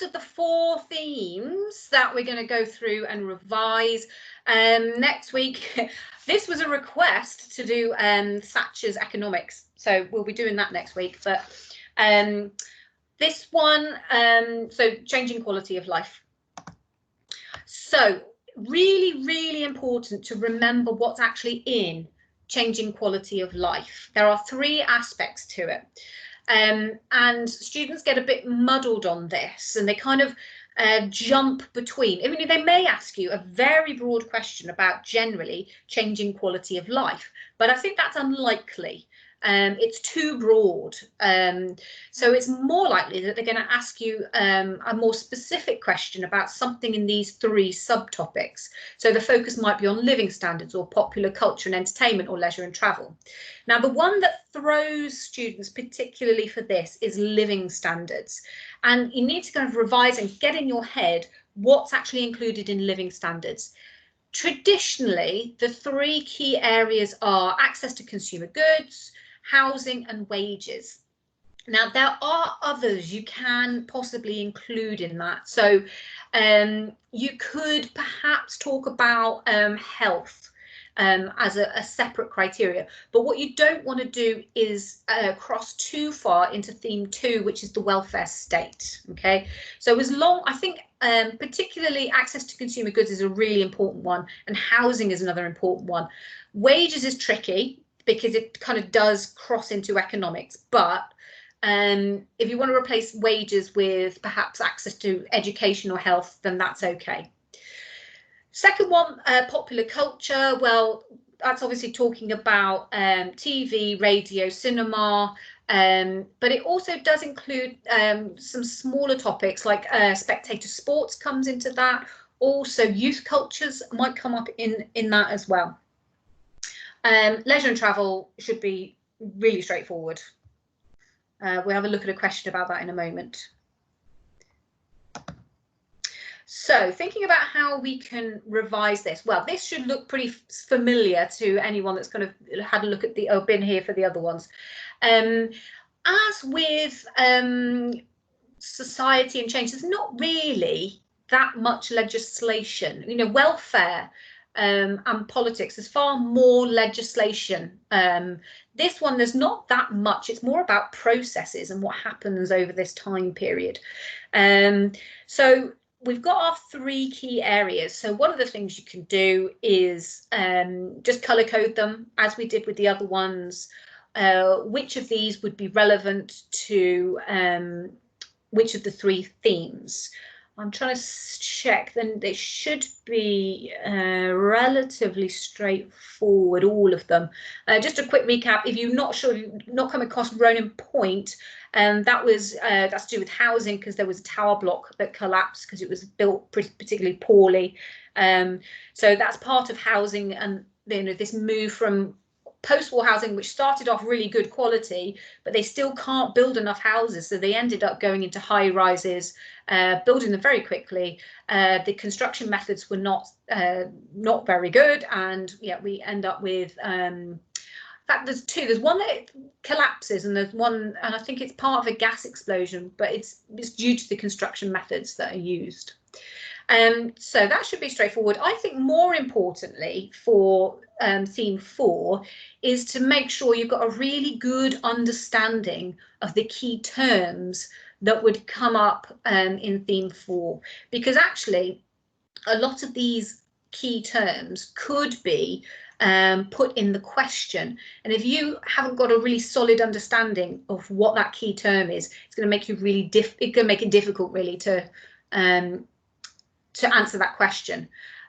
of the 4 themes that we're going to go through and revise next week. This was a request to do Thatcher's economics, so we'll be doing that next week. But this one, so changing quality of life. So really, really important to remember what's actually in changing quality of life. There are 3 aspects to it. And students get a bit muddled on this, and they kind of jump between. I mean, they may ask you a very broad question about generally changing quality of life, but I think that's unlikely. It's too broad. So it's more likely that they're going to ask you a more specific question about something in these 3 subtopics. So the focus might be on living standards or popular culture and entertainment or leisure and travel. Now, the one that throws students particularly for this is living standards. And you need to kind of revise and get in your head what's actually included in living standards. Traditionally, the 3 key areas are access to consumer goods, housing and wages. Now, there are others you can possibly include in that. So you could perhaps talk about health as a separate criteria. But what you don't want to do is cross too far into theme 2, which is the welfare state. OK, so as long, I think particularly access to consumer goods is a really important one, and housing is another important one. Wages is tricky because it kind of does cross into economics, but if you want to replace wages with perhaps access to education or health, then that's okay. Second one, popular culture. Well, that's obviously talking about TV, radio, cinema, but it also does include some smaller topics like spectator sports comes into that. Also, youth cultures might come up in that as well. Leisure and travel should be really straightforward. We'll have a look at a question about that in a moment. So thinking about how we can revise this, well, this should look pretty familiar to anyone that's kind of had a look at the, or been here for the other ones. As with society and change, there's not really that much legislation. You know, welfare and politics, there's far more legislation. This one, there's not that much. It's more about processes and what happens over this time period. So we've got our 3 key areas. So one of the things you can do is just colour code them as we did with the other ones. Which of these would be relevant to which of the 3 themes? I'm trying to check, then they should be relatively straightforward, all of them. Just a quick recap, if you're not sure, you've not come across Ronan Point, that's to do with housing, because there was a tower block that collapsed because it was built particularly poorly. So that's part of housing, and you know, this move from post-war housing, which started off really good quality, but they still can't build enough houses, so they ended up going into high rises, building them very quickly. The construction methods were not very good, and yeah, we end up with in fact, there's 2. There's one that collapses, and there's one, and I think it's part of a gas explosion, but it's due to the construction methods that are used. So that should be straightforward. I think more importantly for theme 4 is to make sure you've got a really good understanding of the key terms that would come up in theme 4, because actually a lot of these key terms could be put in the question, and if you haven't got a really solid understanding of what that key term is, it's going to make you really it's going to make it difficult really to answer that question.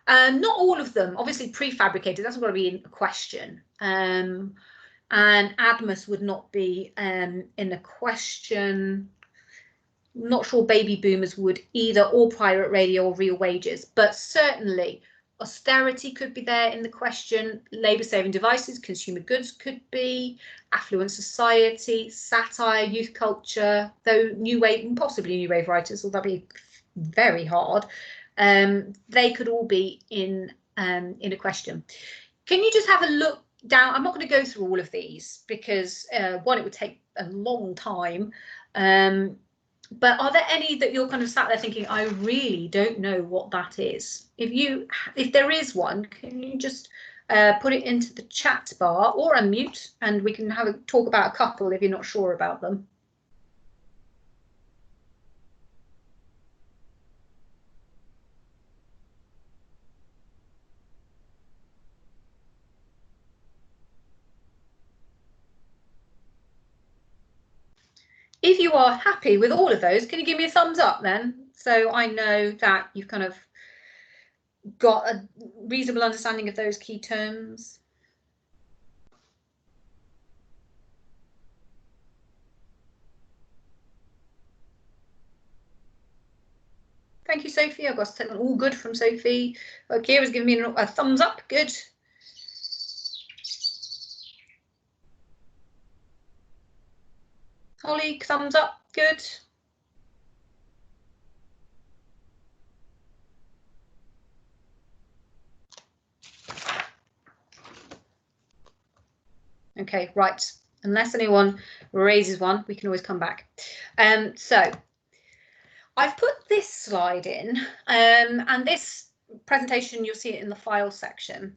Not all of them, obviously prefabricated, that's got to be in a question. And ADMAS would not be in a question. Not sure baby boomers would either, or pirate radio or real wages, but certainly austerity could be there in the question. Labour saving devices, consumer goods could be, affluent society, satire, youth culture, though new wave, possibly new wave writers, although that'd be very hard. They could all be in a question. Can you just have a look down? I'm not going to go through all of these because one, it would take a long time, But are there any that you're kind of sat there thinking, I really don't know what that is? If there is one, can you just put it into the chat bar or unmute, and we can have a talk about a couple if you're not sure about them. If you are happy with all of those, can you give me a thumbs up then? So I know that you've kind of got a reasonable understanding of those key terms. Thank you, Sophie. I've got something all good from Sophie. Kira's giving me a thumbs up. Good. Holly, thumbs up. Good. Okay, right. Unless anyone raises one, we can always come back. So I've put this slide in, and this presentation, you'll see it in the file section.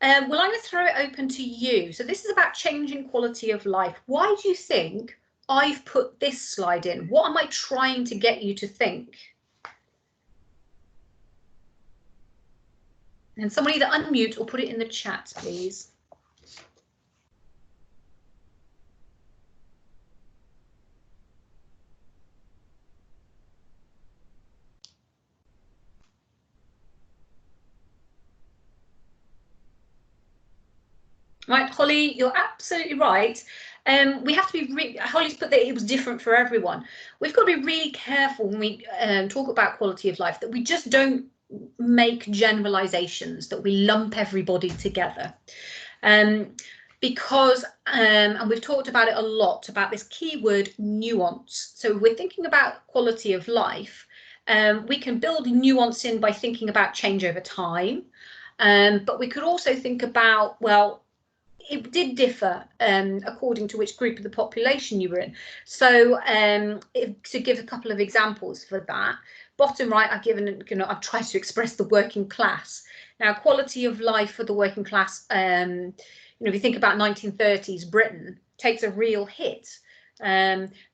Well, I'm going to throw it open to you. So this is about changing quality of life. Why do you think I've put this slide in? What am I trying to get you to think? And someone either unmute or put it in the chat, please. Right, Holly, you're absolutely right. We have to be, Holly's put that it was different for everyone. We've got to be really careful when we talk about quality of life, that we just don't make generalizations, that we lump everybody together. Because, and we've talked about it a lot, about this keyword nuance. So we're thinking about quality of life. We can build nuance in by thinking about change over time. But we could also think about, well, it did differ according to which group of the population you were in. So to give a couple of examples for that, bottom right, I've given, I've tried to express the working class. Now, quality of life for the working class, if you think about 1930s Britain, takes a real hit.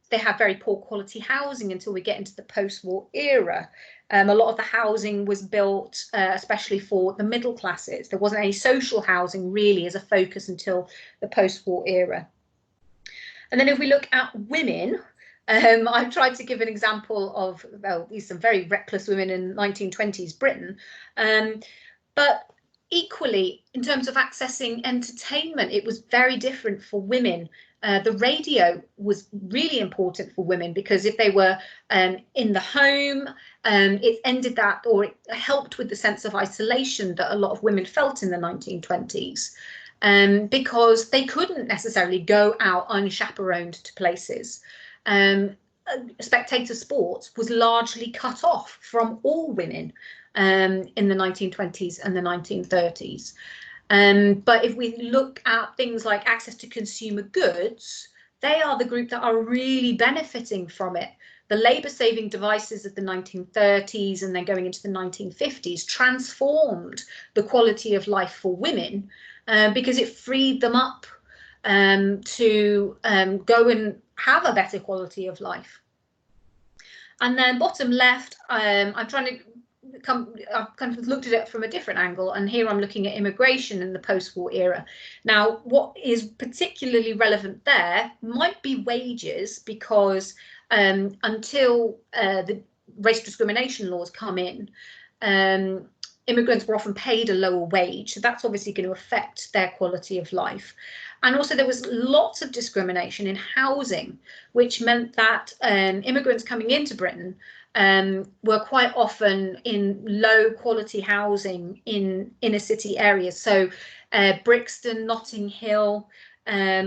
They have very poor quality housing until we get into the post-war era. A lot of the housing was built especially for the middle classes. There wasn't any social housing really as a focus until the post-war era. And then if we look at women, I've tried to give an example of, well, these are very reckless women in 1920s Britain. But equally, in terms of accessing entertainment, it was very different for women. The radio was really important for women because if they were in the home, it ended that, or it helped with the sense of isolation that a lot of women felt in the 1920s, because they couldn't necessarily go out unchaperoned to places. Spectator sport was largely cut off from all women in the 1920s and the 1930s. But if we look at things like access to consumer goods, they are the group that are really benefiting from it. The labour-saving devices of the 1930s and then going into the 1950s transformed the quality of life for women because it freed them up to go and have a better quality of life. And then bottom left, I'm trying to I've kind of looked at it from a different angle, and here I'm looking at immigration in the post-war era. Now, what is particularly relevant there might be wages, because until the race discrimination laws come in, immigrants were often paid a lower wage, so that's obviously going to affect their quality of life. And also there was lots of discrimination in housing, which meant that immigrants coming into Britain were quite often in low quality housing in inner city areas. So Brixton, Notting Hill,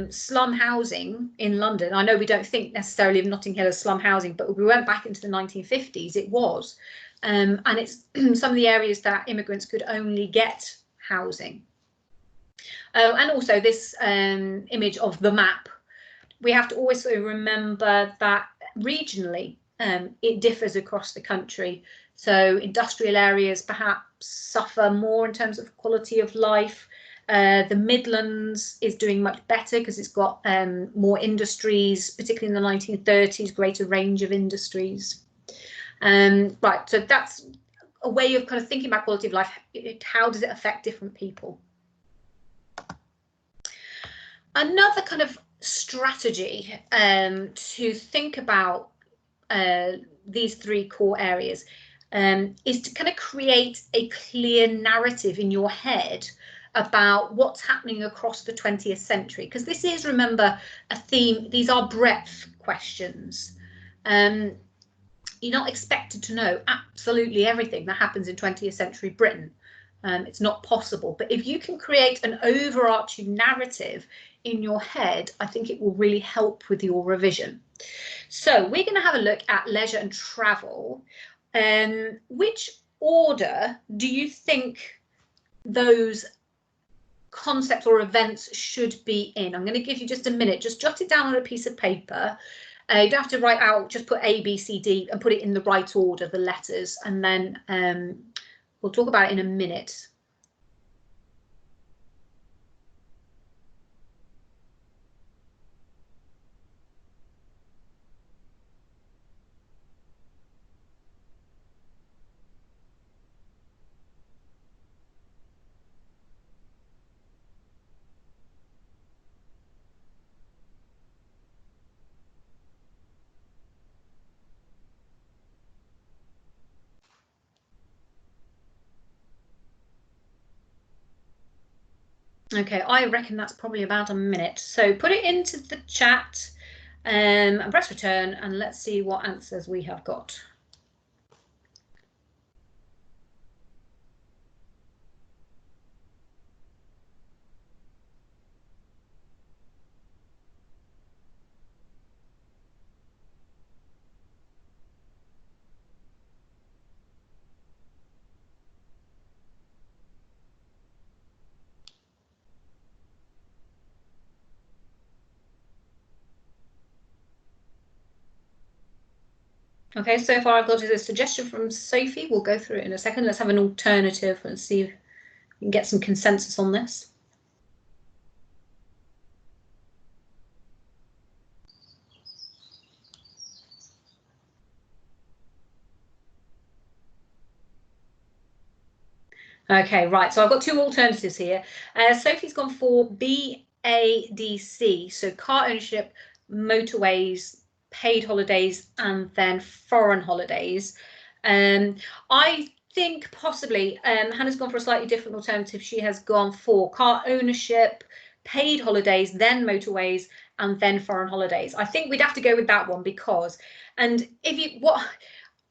slum housing in London. I know we don't think necessarily of Notting Hill as slum housing, but if we went back into the 1950s, it was. And it's some of the areas that immigrants could only get housing. And also this image of the map. We have to also remember that regionally, it differs across the country. So industrial areas perhaps suffer more in terms of quality of life. The Midlands is doing much better because it's got more industries, particularly in the 1930s, greater range of industries. Right, so that's a way of kind of thinking about quality of life. How does it affect different people? Another kind of strategy to think about these three core areas is to kind of create a clear narrative in your head about what's happening across the 20th century, because this is, remember, a theme. These are breadth questions. You're not expected to know absolutely everything that happens in 20th century Britain. It's not possible. But if you can create an overarching narrative in your head, I think it will really help with your revision. So we're going to have a look at leisure and travel. Which order do you think those concepts or events should be in? I'm going to give you just a minute. Just jot it down on a piece of paper. You don't have to write out, just put A, B, C, D and put it in the right order, the letters, and then we'll talk about it in a minute. Okay, I reckon that's probably about a minute. So put it into the chat and press return, and let's see what answers we have got. Okay, so far I've got a suggestion from Sophie. We'll go through it in a second. Let's have an alternative and see if we can get some consensus on this. Okay, right, so I've got two alternatives here. Sophie's gone for BADC, so car ownership, motorways, paid holidays, and then foreign holidays. I think possibly Hannah's gone for a slightly different alternative. She has gone for car ownership, paid holidays, then motorways, and then foreign holidays. I think we'd have to go with that one because, and if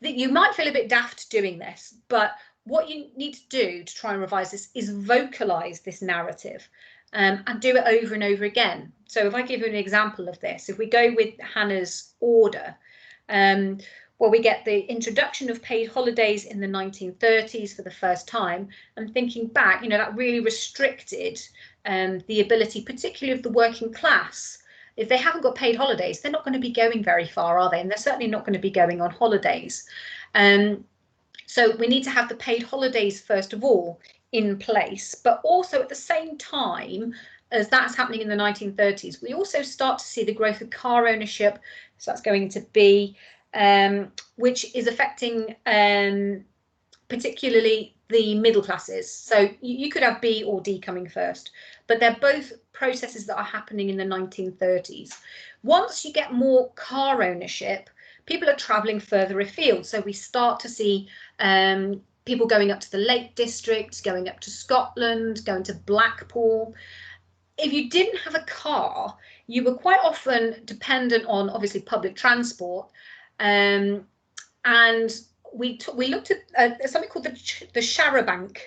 you might feel a bit daft doing this, but what you need to do to try and revise this is vocalize this narrative and do it over and over again. So if I give you an example of this, if we go with Hannah's order, well, we get the introduction of paid holidays in the 1930s for the first time, and thinking back, you know, that really restricted the ability, particularly of the working class. If they haven't got paid holidays, they're not going to be going very far, are they? And they're certainly not going to be going on holidays. So we need to have the paid holidays, first of all, in place, but also at the same time as that's happening in the 1930s, we also start to see the growth of car ownership. So that's going to be, which is affecting particularly the middle classes. So you could have B or D coming first, but they're both processes that are happening in the 1930s. Once you get more car ownership, people are travelling further afield. So we start to see people going up to the Lake District, going up to Scotland, going to Blackpool. If you didn't have a car, you were quite often dependent on, obviously, public transport. And we looked at something called the charabanc,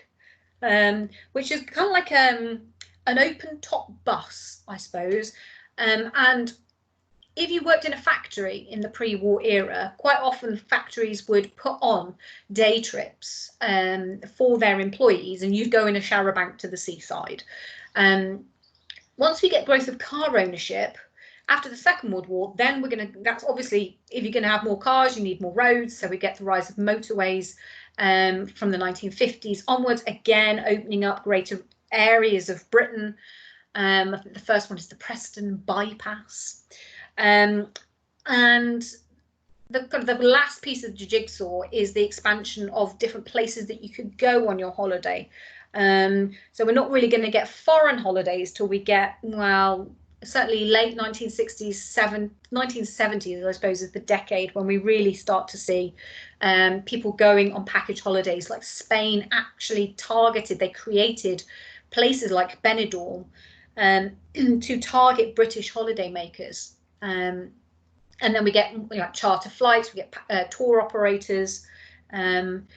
which is kind of like an open top bus, I suppose. And if you worked in a factory in the pre-war era, quite often factories would put on day trips for their employees, and you'd go in a charabanc to the seaside. Once we get growth of car ownership After the Second World War, then that's obviously, if you're going to have more cars, you need more roads. So we get the rise of motorways from the 1950s onwards, again, opening up greater areas of Britain. I think the first one is the Preston bypass. And the last piece of the jigsaw is the expansion of different places that you could go on your holiday. So we're not really going to get foreign holidays till we get, well, certainly late 1960s, 1970s, I suppose, is the decade when we really start to see people going on package holidays. Like Spain actually targeted, they created places like Benidorm to target British holidaymakers. And then we get charter flights, we get tour operators. And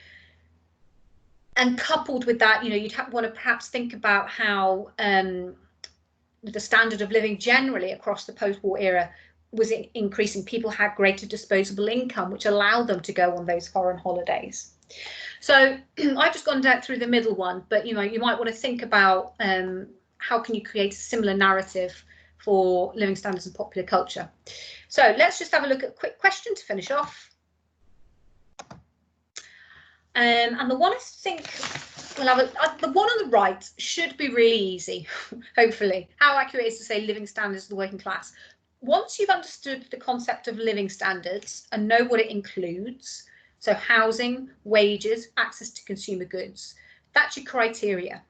coupled with that, you'd want to perhaps think about how the standard of living generally across the post-war era was increasing. People had greater disposable income, which allowed them to go on those foreign holidays. So I've just gone down through the middle one, but you might want to think about how can you create a similar narrative for living standards and popular culture. So let's just have a look at a quick question to finish off. And the one I think we'll have the one on the right should be really easy, hopefully. How accurate is to say living standards of the working class? Once you've understood the concept of living standards and know what it includes, so housing, wages, access to consumer goods, that's your criteria.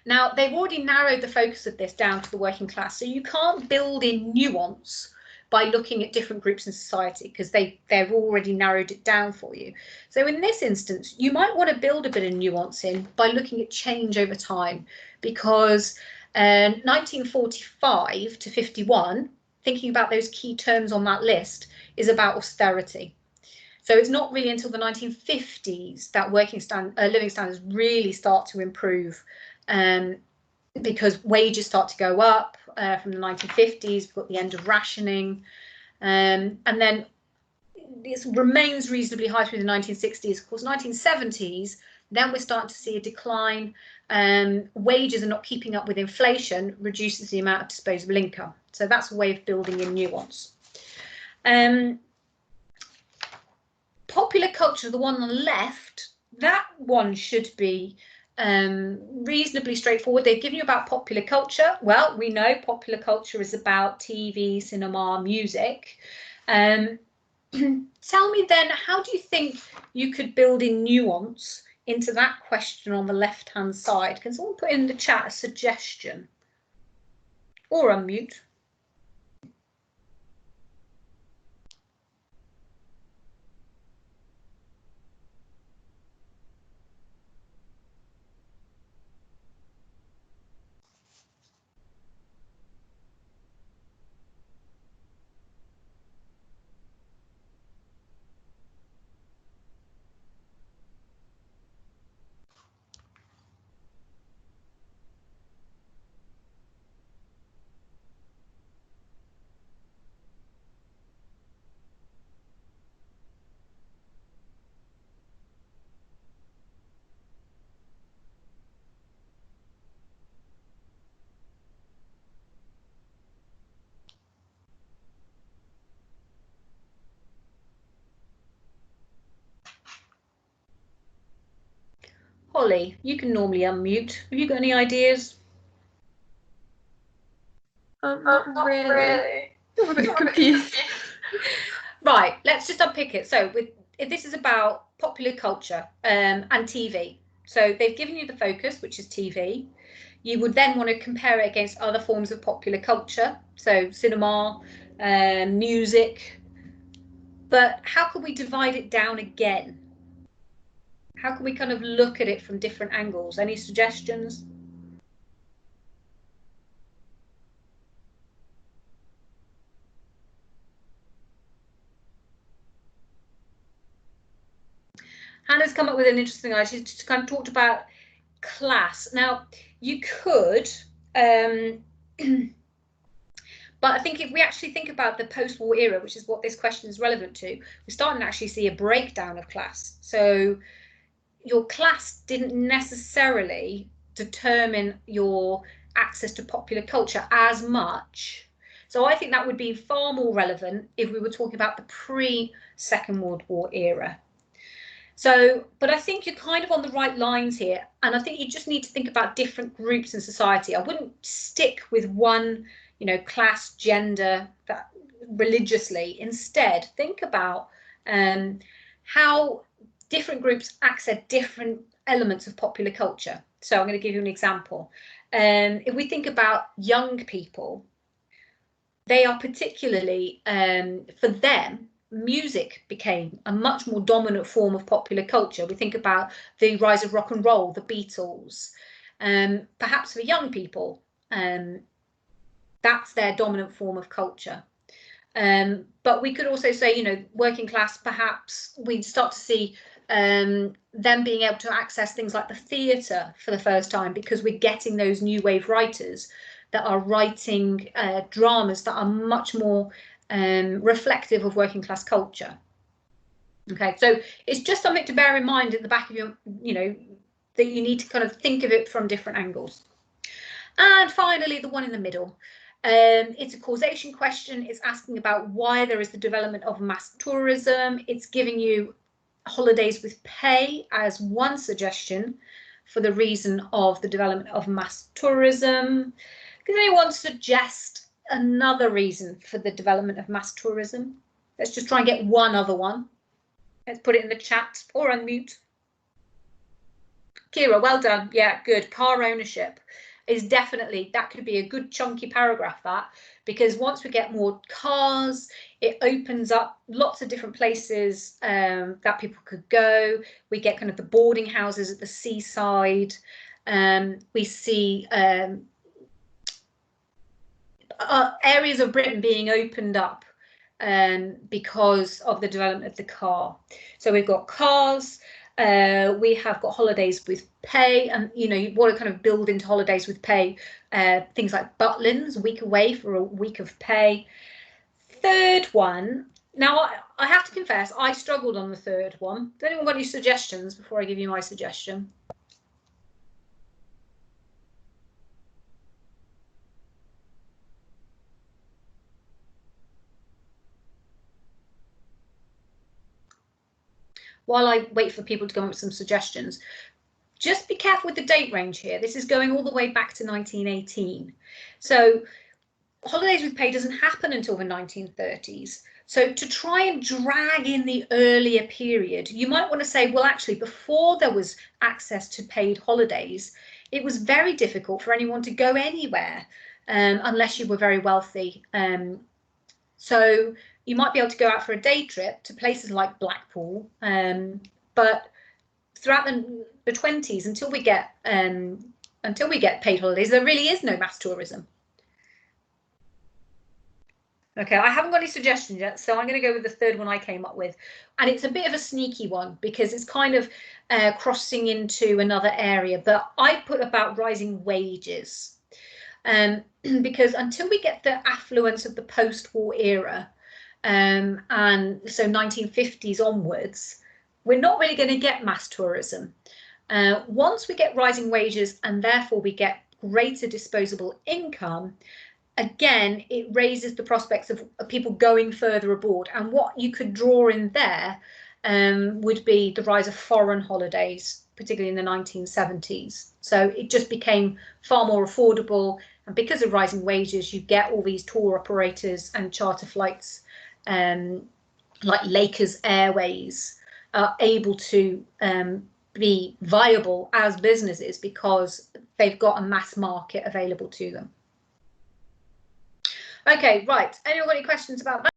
Now, they've already narrowed the focus of this down to the working class, so you can't build in nuance by looking at different groups in society, because they've already narrowed it down for you. So in this instance, you might want to build a bit of nuance in by looking at change over time, because 1945 to 51, thinking about those key terms on that list, is about austerity. So it's not really until the 1950s that living standards really start to improve, because wages start to go up from the 1950s. We've got the end of rationing, and then this remains reasonably high through the 1960s. Of course, 1970s, then we're starting to see a decline. Wages are not keeping up with inflation, reduces the amount of disposable income. So that's a way of building in nuance. Popular culture, the one on the left, that one should be reasonably straightforward. They've given you about popular culture. Well, we know popular culture is about TV, cinema, music. Tell me then, how do you think you could build in nuance into that question on the left-hand side? Can someone put in the chat a suggestion? Or unmute? Holly, you can normally unmute. Have you got any ideas? Not really. I'm a bit confused. Right, let's just unpick it. So this is about popular culture and TV. So they've given you the focus, which is TV. You would then want to compare it against other forms of popular culture, so cinema, music. But how can we divide it down again? How can we kind of look at it from different angles? Any suggestions? Hannah's come up with an interesting idea. She's just kind of talked about class. Now, you could, but I think if we actually think about the post-war era, which is what this question is relevant to, we're starting to actually see a breakdown of class. So your class didn't necessarily determine your access to popular culture as much. So I think that would be far more relevant if we were talking about the pre-Second World War era. So, but I think you're kind of on the right lines here, and I think you just need to think about different groups in society. I wouldn't stick with one, you know, class, gender, that religiously. Instead, think about how different groups access different elements of popular culture. So I'm going to give you an example. If we think about young people, they are particularly, for them, music became a much more dominant form of popular culture. We think about the rise of rock and roll, the Beatles. Perhaps for young people, that's their dominant form of culture. But we could also say, you know, working class, perhaps we'd start to see them being able to access things like the theatre for the first time, because we're getting those new wave writers that are writing dramas that are much more reflective of working class culture. Okay, so it's just something to bear in mind at the back of your, you know, that you need to kind of think of it from different angles. And finally, the one in the middle. It's a causation question. It's asking about why there is the development of mass tourism. It's giving you holidays with pay as one suggestion for the reason of the development of mass tourism. Does anyone suggest another reason for the development of mass tourism? Let's just try and get one other one. Let's put it in the chat or unmute. Kira, well done. Yeah, good. Car ownership is definitely, that could be a good chunky paragraph, that, because once we get more cars, it opens up lots of different places that people could go. We get kind of the boarding houses at the seaside. We see areas of Britain being opened up because of the development of the car. So we've got cars, we have got holidays with pay, and you know, you want to kind of build into holidays with pay things like Butlins, a week away for a week of pay. Third one, now I have to confess I struggled on the third one. Does anyone got any suggestions before I give you my suggestion? While I wait for people to come up with some suggestions, just be careful with the date range here. This is going all the way back to 1918. So holidays with pay doesn't happen until the 1930s. So to try and drag in the earlier period, you might want to say, well, actually, before there was access to paid holidays, it was very difficult for anyone to go anywhere unless you were very wealthy. So you might be able to go out for a day trip to places like Blackpool, but throughout the 20s, until we get paid holidays, there really is no mass tourism. Okay, I haven't got any suggestions yet, so I'm going to go with the third one I came up with, and it's a bit of a sneaky one because it's kind of crossing into another area, but I put about rising wages, because until we get the affluence of the post-war era, and so 1950s onwards, we're not really going to get mass tourism. Once we get rising wages and therefore we get greater disposable income, again, it raises the prospects of people going further abroad. And what you could draw in there would be the rise of foreign holidays, particularly in the 1970s. So it just became far more affordable. And because of rising wages, you get all these tour operators and charter flights like Lakers Airways are able to be viable as businesses because they've got a mass market available to them. Okay, right. Anyone got any questions about that?